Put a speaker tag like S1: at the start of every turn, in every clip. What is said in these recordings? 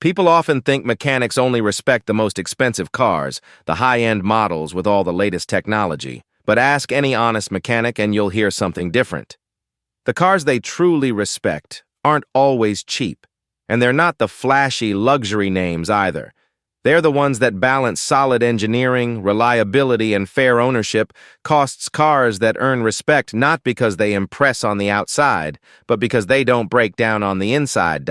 S1: People often think mechanics only respect the most expensive cars, the high-end models with all the latest technology. But ask any honest mechanic and you'll hear something different. The cars they truly respect aren't always cheap, and they're not the flashy luxury names either. They're the ones that balance solid engineering, reliability, and fair ownership, costs cars that earn respect not because they impress on the outside, but because they don't break down on the inside.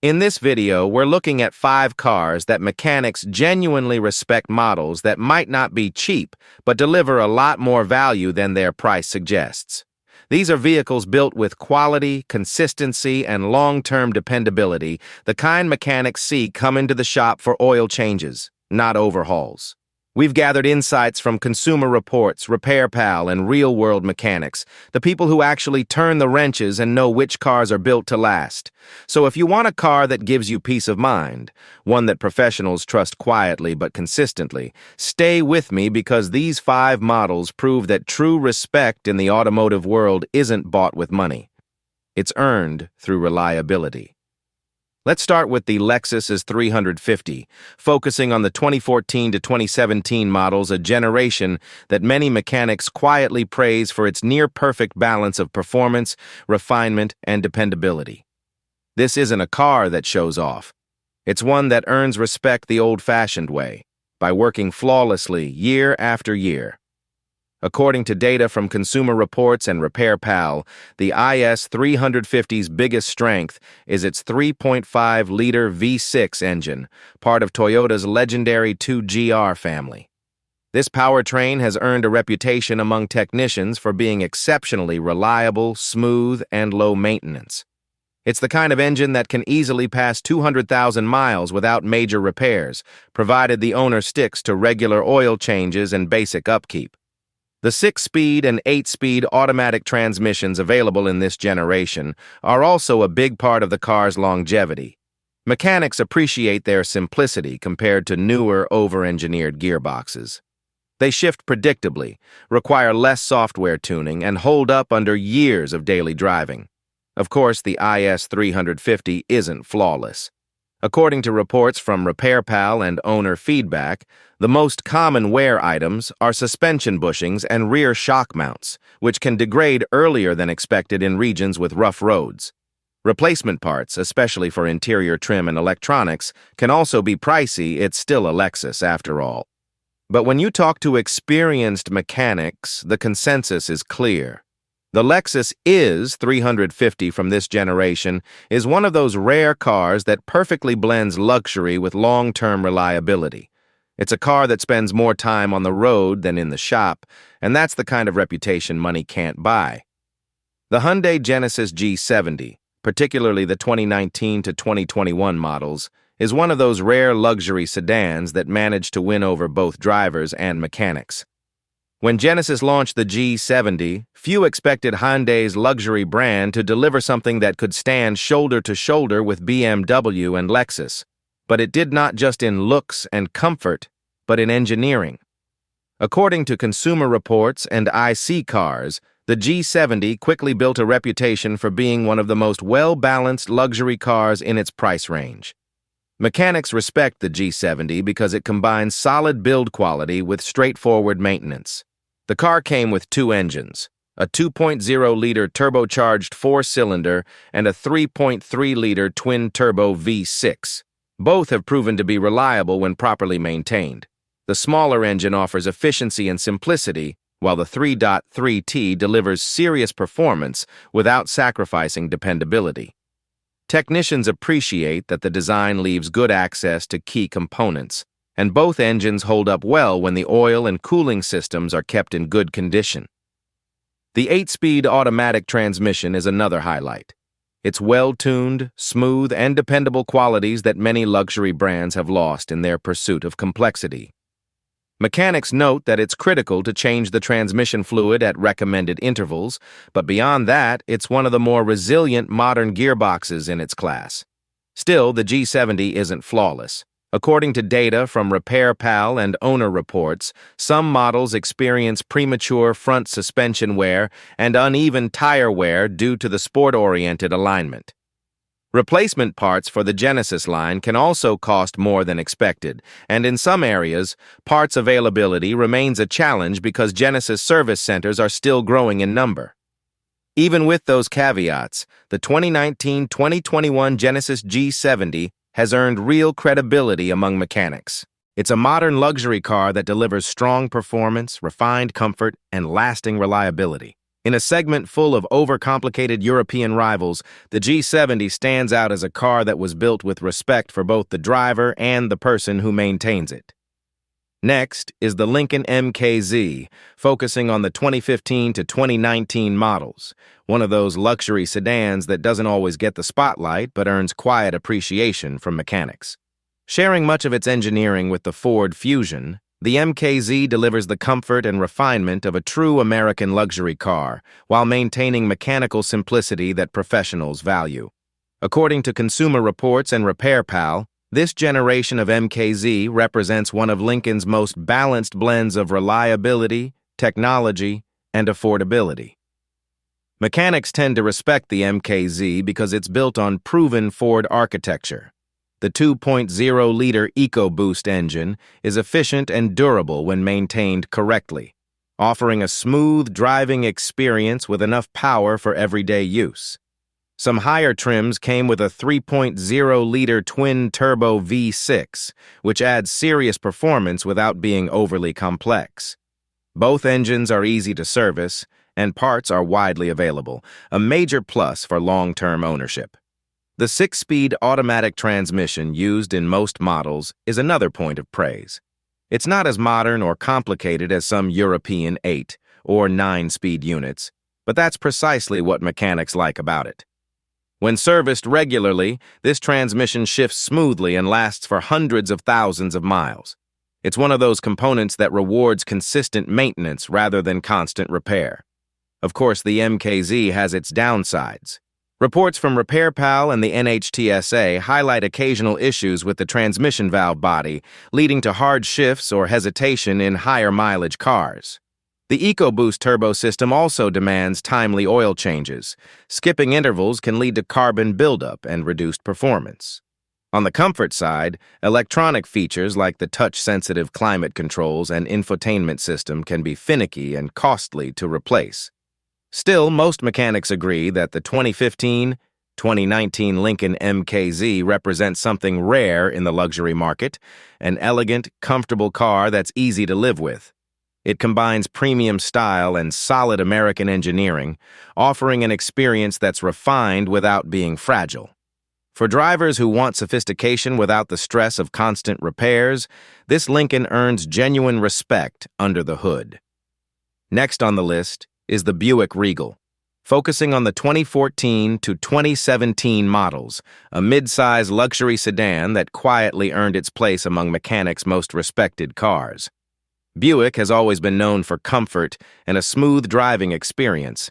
S1: In this video, we're looking at 5 cars that mechanics genuinely respect, models that might not be cheap, but deliver a lot more value than their price suggests. These are vehicles built with quality, consistency, and long-term dependability, the kind mechanics see come into the shop for oil changes, not overhauls. We've gathered insights from Consumer Reports, RepairPal, and real-world mechanics, the people who actually turn the wrenches and know which cars are built to last. So if you want a car that gives you peace of mind, one that professionals trust quietly but consistently, stay with me because these 5 models prove that true respect in the automotive world isn't bought with money. It's earned through reliability. Let's start with the Lexus IS 350, focusing on the 2014 to 2017 models, a generation that many mechanics quietly praise for its near-perfect balance of performance, refinement, and dependability. This isn't a car that shows off. It's one that earns respect the old-fashioned way, by working flawlessly year after year. According to data from Consumer Reports and RepairPal, the IS 350's biggest strength is its 3.5-liter V6 engine, part of Toyota's legendary 2GR family. This powertrain has earned a reputation among technicians for being exceptionally reliable, smooth, and low maintenance. It's the kind of engine that can easily pass 200,000 miles without major repairs, provided the owner sticks to regular oil changes and basic upkeep. The 6-speed and 8-speed automatic transmissions available in this generation are also a big part of the car's longevity. Mechanics appreciate their simplicity compared to newer, over-engineered gearboxes. They shift predictably, require less software tuning, and hold up under years of daily driving. Of course, the IS 350 isn't flawless. According to reports from RepairPal and owner feedback, the most common wear items are suspension bushings and rear shock mounts, which can degrade earlier than expected in regions with rough roads. Replacement parts, especially for interior trim and electronics, can also be pricey. It's still a Lexus after all. But when you talk to experienced mechanics, the consensus is clear. The Lexus IS 350 from this generation is one of those rare cars that perfectly blends luxury with long-term reliability. It's a car that spends more time on the road than in the shop, and that's the kind of reputation money can't buy. The Hyundai Genesis G70, particularly the 2019 to 2021 models, is one of those rare luxury sedans that manage to win over both drivers and mechanics. When Genesis launched the G70, few expected Hyundai's luxury brand to deliver something that could stand shoulder to shoulder with BMW and Lexus. But it did not just in looks and comfort, but in engineering. According to Consumer Reports and IC Cars, the G70 quickly built a reputation for being one of the most well-balanced luxury cars in its price range. Mechanics respect the G70 because it combines solid build quality with straightforward maintenance. The car came with 2 engines, a 2.0-liter turbocharged 4-cylinder and a 3.3-liter twin-turbo V6. Both have proven to be reliable when properly maintained. The smaller engine offers efficiency and simplicity, while the 3.3T delivers serious performance without sacrificing dependability. Technicians appreciate that the design leaves good access to key components, and both engines hold up well when the oil and cooling systems are kept in good condition. The 8-speed automatic transmission is another highlight. Its well-tuned, smooth, and dependable qualities that many luxury brands have lost in their pursuit of complexity. Mechanics note that it's critical to change the transmission fluid at recommended intervals, but beyond that, it's one of the more resilient modern gearboxes in its class. Still, the G70 isn't flawless. According to data from RepairPal and owner reports, some models experience premature front suspension wear and uneven tire wear due to the sport-oriented alignment. Replacement parts for the Genesis line can also cost more than expected, and in some areas, parts availability remains a challenge because Genesis service centers are still growing in number. Even with those caveats, the 2019-2021 Genesis G70 has earned real credibility among mechanics. It's a modern luxury car that delivers strong performance, refined comfort, and lasting reliability. In a segment full of overcomplicated European rivals, the G70 stands out as a car that was built with respect for both the driver and the person who maintains it. Next is the Lincoln MKZ, focusing on the 2015 to 2019 models, one of those luxury sedans that doesn't always get the spotlight but earns quiet appreciation from mechanics. Sharing much of its engineering with the Ford Fusion, the MKZ delivers the comfort and refinement of a true American luxury car while maintaining mechanical simplicity that professionals value. According to Consumer Reports and RepairPal, this generation of MKZ represents one of Lincoln's most balanced blends of reliability, technology, and affordability. Mechanics tend to respect the MKZ because it's built on proven Ford architecture. The 2.0-liter EcoBoost engine is efficient and durable when maintained correctly, offering a smooth driving experience with enough power for everyday use. Some higher trims came with a 3.0-liter twin-turbo V6, which adds serious performance without being overly complex. Both engines are easy to service, and parts are widely available, a major plus for long-term ownership. The 6-speed automatic transmission used in most models is another point of praise. It's not as modern or complicated as some European 8- or 9-speed units, but that's precisely what mechanics like about it. When serviced regularly, this transmission shifts smoothly and lasts for hundreds of thousands of miles. It's one of those components that rewards consistent maintenance rather than constant repair. Of course, the MKZ has its downsides. Reports from RepairPal and the NHTSA highlight occasional issues with the transmission valve body, leading to hard shifts or hesitation in higher mileage cars. The EcoBoost turbo system also demands timely oil changes. Skipping intervals can lead to carbon buildup and reduced performance. On the comfort side, electronic features like the touch-sensitive climate controls and infotainment system can be finicky and costly to replace. Still, most mechanics agree that the 2015-2019 Lincoln MKZ represents something rare in the luxury market, an elegant, comfortable car that's easy to live with. It combines premium style and solid American engineering, offering an experience that's refined without being fragile. For drivers who want sophistication without the stress of constant repairs, this Lincoln earns genuine respect under the hood. Next on the list is the Buick Regal, focusing on the 2014 to 2017 models, a mid-size luxury sedan that quietly earned its place among mechanics' most respected cars. Buick has always been known for comfort and a smooth driving experience,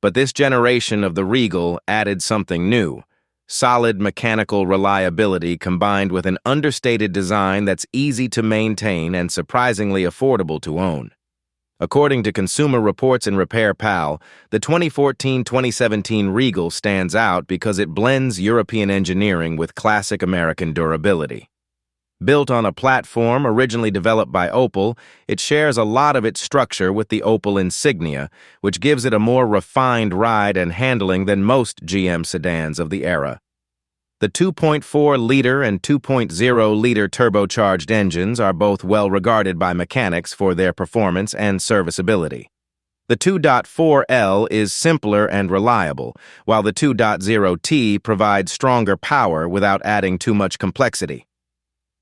S1: but this generation of the Regal added something new: solid mechanical reliability combined with an understated design that's easy to maintain and surprisingly affordable to own. According to Consumer Reports and RepairPal, the 2014-2017 Regal stands out because it blends European engineering with classic American durability. Built on a platform originally developed by Opel, it shares a lot of its structure with the Opel Insignia, which gives it a more refined ride and handling than most GM sedans of the era. The 2.4-liter and 2.0-liter turbocharged engines are both well regarded by mechanics for their performance and serviceability. The 2.4L is simpler and reliable, while the 2.0T provides stronger power without adding too much complexity.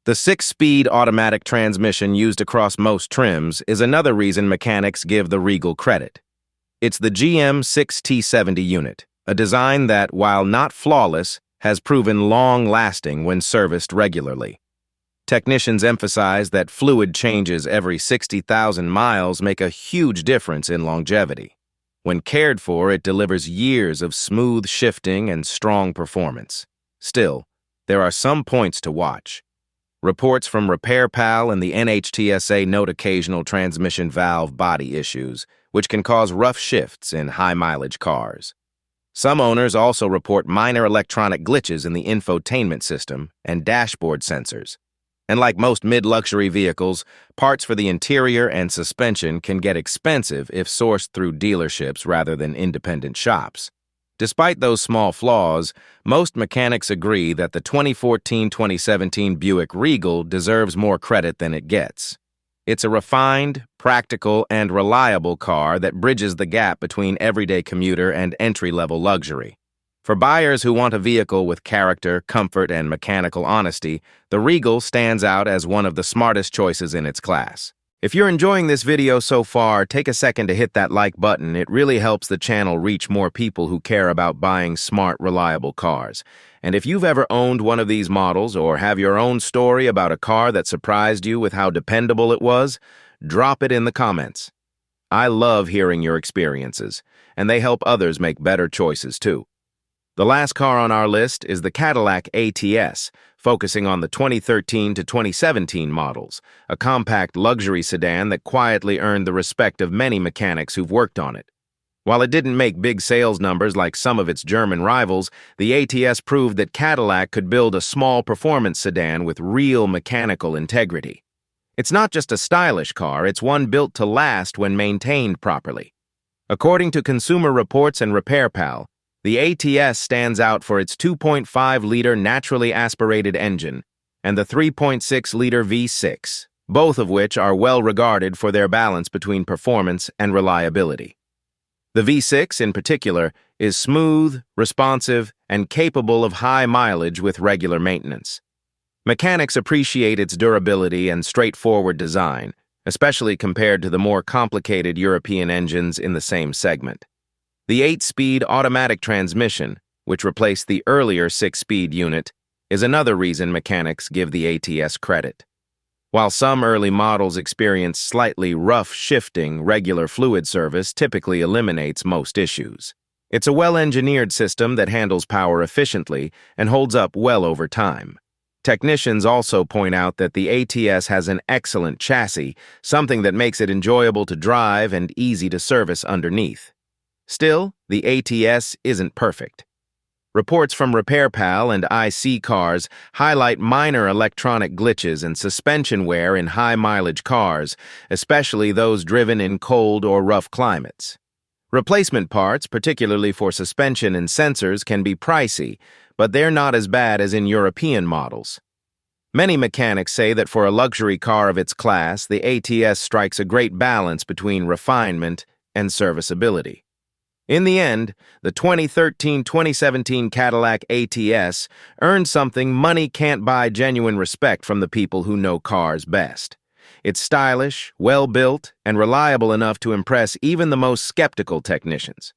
S1: The 6-speed automatic transmission used across most trims is another reason mechanics give the Regal credit. It's the GM 6T70 unit, a design that, while not flawless, has proven long-lasting when serviced regularly. Technicians emphasize that fluid changes every 60,000 miles make a huge difference in longevity. When cared for, it delivers years of smooth shifting and strong performance. Still, there are some points to watch. Reports from RepairPal and the NHTSA note occasional transmission valve body issues, which can cause rough shifts in high-mileage cars. Some owners also report minor electronic glitches in the infotainment system and dashboard sensors. And like most mid-luxury vehicles, parts for the interior and suspension can get expensive if sourced through dealerships rather than independent shops. Despite those small flaws, most mechanics agree that the 2014-2017 Buick Regal deserves more credit than it gets. It's a refined, practical, and reliable car that bridges the gap between everyday commuter and entry-level luxury. For buyers who want a vehicle with character, comfort, and mechanical honesty, the Regal stands out as one of the smartest choices in its class. If you're enjoying this video so far, take a second to hit that like button. It really helps the channel reach more people who care about buying smart, reliable cars. And if you've ever owned one of these models or have your own story about a car that surprised you with how dependable it was, drop it in the comments. I love hearing your experiences, and they help others make better choices too. The last car on our list is the Cadillac ATS, focusing on the 2013 to 2017 models, a compact luxury sedan that quietly earned the respect of many mechanics who've worked on it. While it didn't make big sales numbers like some of its German rivals, the ATS proved that Cadillac could build a small performance sedan with real mechanical integrity. It's not just a stylish car, it's one built to last when maintained properly. According to Consumer Reports and RepairPal, the ATS stands out for its 2.5-liter naturally aspirated engine and the 3.6-liter V6, both of which are well regarded for their balance between performance and reliability. The V6, in particular, is smooth, responsive, and capable of high mileage with regular maintenance. Mechanics appreciate its durability and straightforward design, especially compared to the more complicated European engines in the same segment. The 8-speed automatic transmission, which replaced the earlier 6-speed unit, is another reason mechanics give the ATS credit. While some early models experience slightly rough shifting, regular fluid service typically eliminates most issues. It's a well-engineered system that handles power efficiently and holds up well over time. Technicians also point out that the ATS has an excellent chassis, something that makes it enjoyable to drive and easy to service underneath. Still, the ATS isn't perfect. Reports from RepairPal and iSeeCars highlight minor electronic glitches and suspension wear in high-mileage cars, especially those driven in cold or rough climates. Replacement parts, particularly for suspension and sensors, can be pricey, but they're not as bad as in European models. Many mechanics say that for a luxury car of its class, the ATS strikes a great balance between refinement and serviceability. In the end, the 2013-2017 Cadillac ATS earned something money can't buy: genuine respect from the people who know cars best. It's stylish, well-built, and reliable enough to impress even the most skeptical technicians.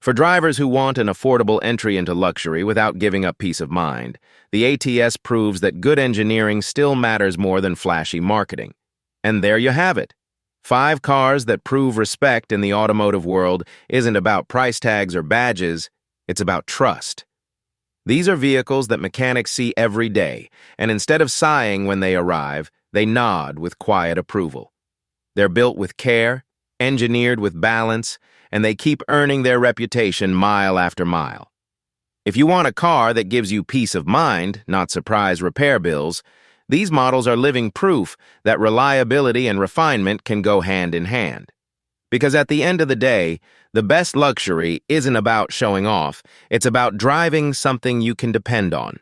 S1: For drivers who want an affordable entry into luxury without giving up peace of mind, the ATS proves that good engineering still matters more than flashy marketing. And there you have it. 5 cars that prove respect in the automotive world isn't about price tags or badges, it's about trust. These are vehicles that mechanics see every day, and instead of sighing when they arrive, they nod with quiet approval. They're built with care, engineered with balance, and they keep earning their reputation mile after mile. If you want a car that gives you peace of mind, not surprise repair bills, these models are living proof that reliability and refinement can go hand in hand. Because at the end of the day, the best luxury isn't about showing off, it's about driving something you can depend on.